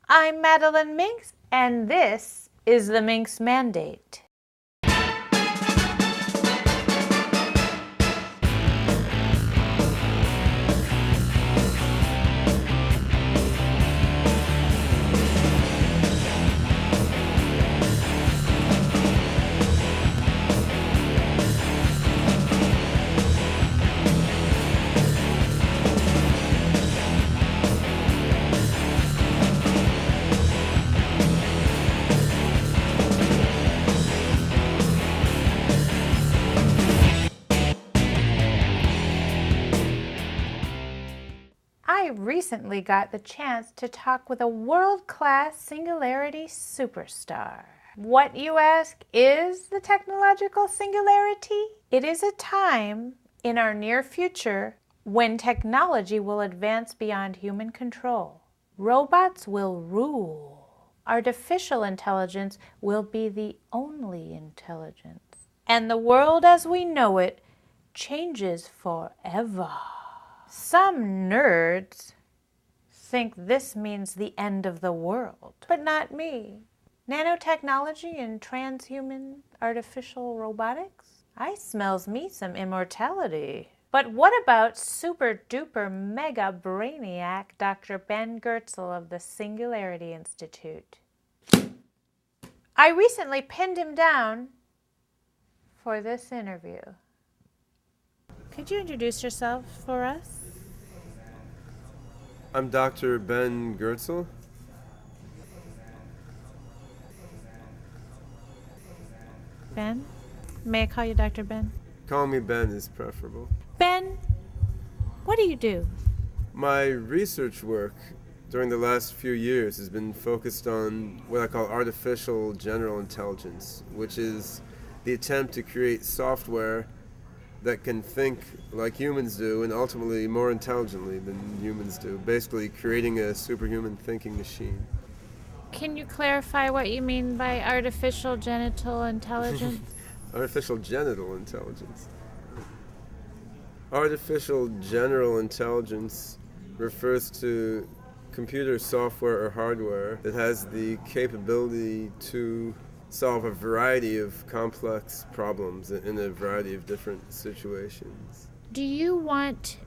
I'm Madeline Minx, and this is the Minx Mandate. I recently got the chance to talk with a world-class Singularity superstar. What, you ask, is the technological singularity? It is a time in our near future when technology will advance beyond human control. Robots will rule. Artificial intelligence will be the only intelligence. And the world as we know it changes forever. Some nerds think this means the end of the world, but not me. Nanotechnology and transhuman artificial robotics? I smells me some immortality. But what about super duper mega brainiac Dr. Ben Goertzel of the Singularity Institute? I recently pinned him down for this interview. Could you introduce yourself for us? I'm Dr. Ben Goertzel. Ben? May I call you Dr. Ben? Call me Ben is preferable. Ben, what do you do? My research work during the last few years has been focused on what I call artificial general intelligence, which is the attempt to create software that can think like humans do and ultimately more intelligently than humans do, basically creating a superhuman thinking machine. Can you clarify what you mean by artificial genital intelligence? Artificial genital intelligence. Artificial general intelligence refers to computer software or hardware that has the capability to solve a variety of complex problems in a variety of different situations. Do you want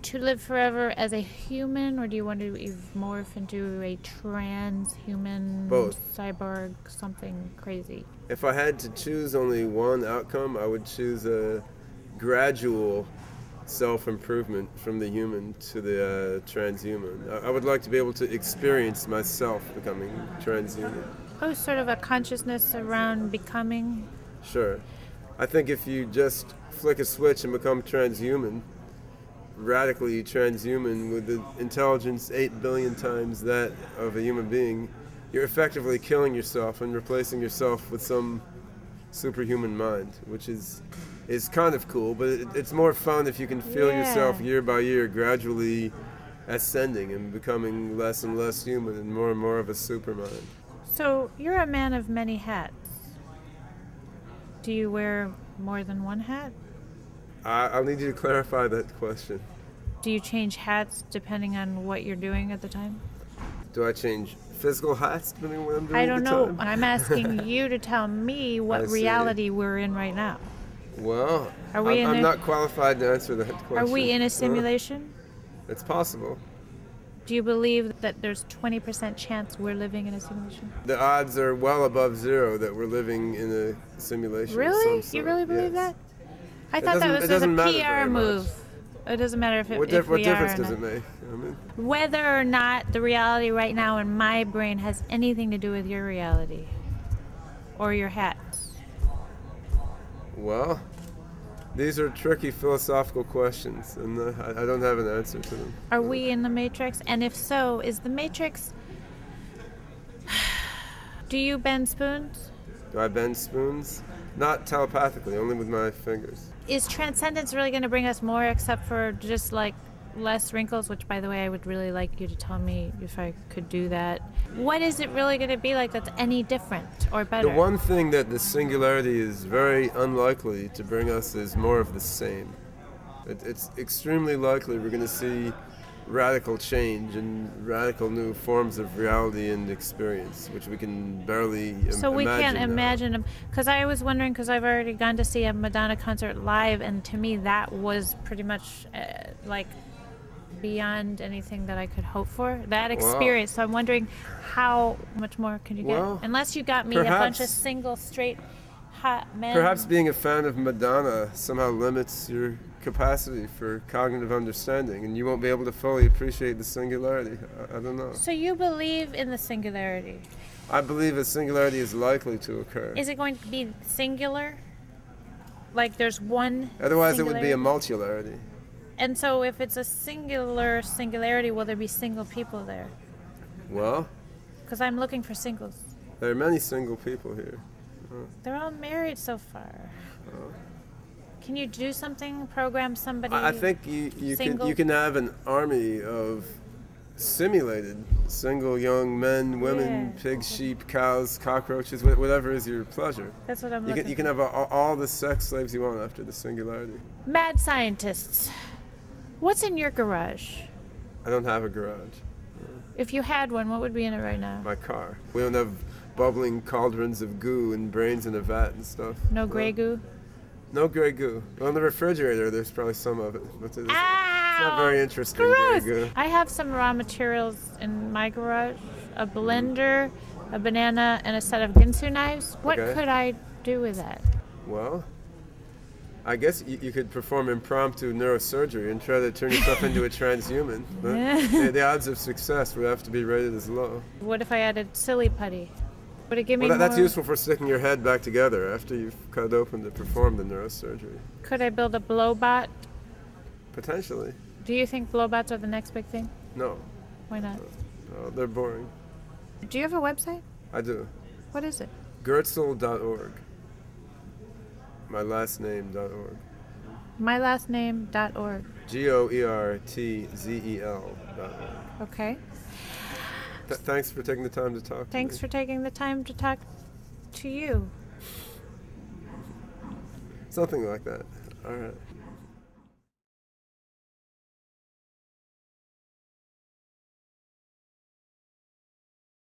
to live forever as a human, or do you want to morph into a transhuman, Both. Cyborg, something crazy? If I had to choose only one outcome, I would choose a gradual self-improvement from the human to the transhuman. I would like to be able to experience myself becoming transhuman. Oh, sort of a consciousness around becoming? Sure. I think if you just flick a switch and become transhuman, radically transhuman with the intelligence 8 billion times that of a human being, you're effectively killing yourself and replacing yourself with some superhuman mind, which is kind of cool, but it's more fun if you can feel yourself year by year gradually ascending and becoming less and less human and more of a supermind. So you're a man of many hats. Do you wear more than one hat? I'll need you to clarify that question. Do you change hats depending on what you're doing at the time? Do I change physical hats depending on what I'm doing I don't at the know. time? I'm asking you to tell me what reality we're in right now. Well, I'm not qualified to answer that question. Are we in a simulation? It's possible. Do you believe that there's 20% chance we're living in a simulation? The odds are well above zero that we're living in a simulation. Really? Of some You sort. really believe Yes. that? I thought that was just a PR move. Much. It doesn't matter if What we are difference or does not. it make? I mean, Whether or not the reality right now in my brain has anything to do with your reality or your hats. well, these are tricky philosophical questions, and I don't have an answer to them. Are we in the Matrix? And if so, is the Matrix... Do you bend spoons? Do I bend spoons? Not telepathically, only with my fingers. Is transcendence really going to bring us more except for just like less wrinkles, which by the way I would really like you to tell me if I could do that. What is it really going to be like that's any different or better? The one thing that the singularity is very unlikely to bring us is more of the same. It's extremely likely we're going to see radical change and radical new forms of reality and experience, which we can barely So we imagine can't now. imagine them. Because I was wondering, because I've already gone to see a Madonna concert live, and to me that was pretty much like beyond anything that I could hope for. That experience. So I'm wondering how much more can you get? Unless you got me a bunch of single, straight, hot men. Perhaps being a fan of Madonna somehow limits your capacity for cognitive understanding, and you won't be able to fully appreciate the singularity. I don't know. So you believe in the singularity? I believe a singularity is likely to occur. Is it going to be singular? Like there's one Otherwise, it would be a multilarity. And so if it's a singularity, will there be single people there? Well, because I'm looking for singles. There are many single people here. They're all married so far. Can you do something? Program somebody? I think you can have an army of simulated single young men, women, pigs, sheep, cows, cockroaches, whatever is your pleasure. That's what I'm looking for. You can have all the sex slaves you want after the singularity. Mad scientists, what's in your garage? I don't have a garage. If you had one, what would be in it right now? My car. We don't have bubbling cauldrons of goo and brains in a vat and stuff. No gray goo? No gray goo. Well, in the refrigerator, there's probably some of it. But it's not very interesting. Gross. Gray goo. I have some raw materials in my garage. A blender, a banana, and a set of ginsu knives. What could I do with that? Well, I guess you could perform impromptu neurosurgery and try to turn yourself into a transhuman. The odds of success would have to be rated as low. What if I added silly putty? Would it give me more? That's useful for sticking your head back together after you've cut open to perform the neurosurgery. Could I build a blowbot? Potentially. Do you think blowbots are the next big thing? No. Why not? No, they're boring. Do you have a website? I do. What is it? Gertzel.org. mylastname.org. mylastname.org. GOERTZEL.org. Okay. Thanks for taking the time to talk to me. Thanks for taking the time to talk to you. Something like that. All right.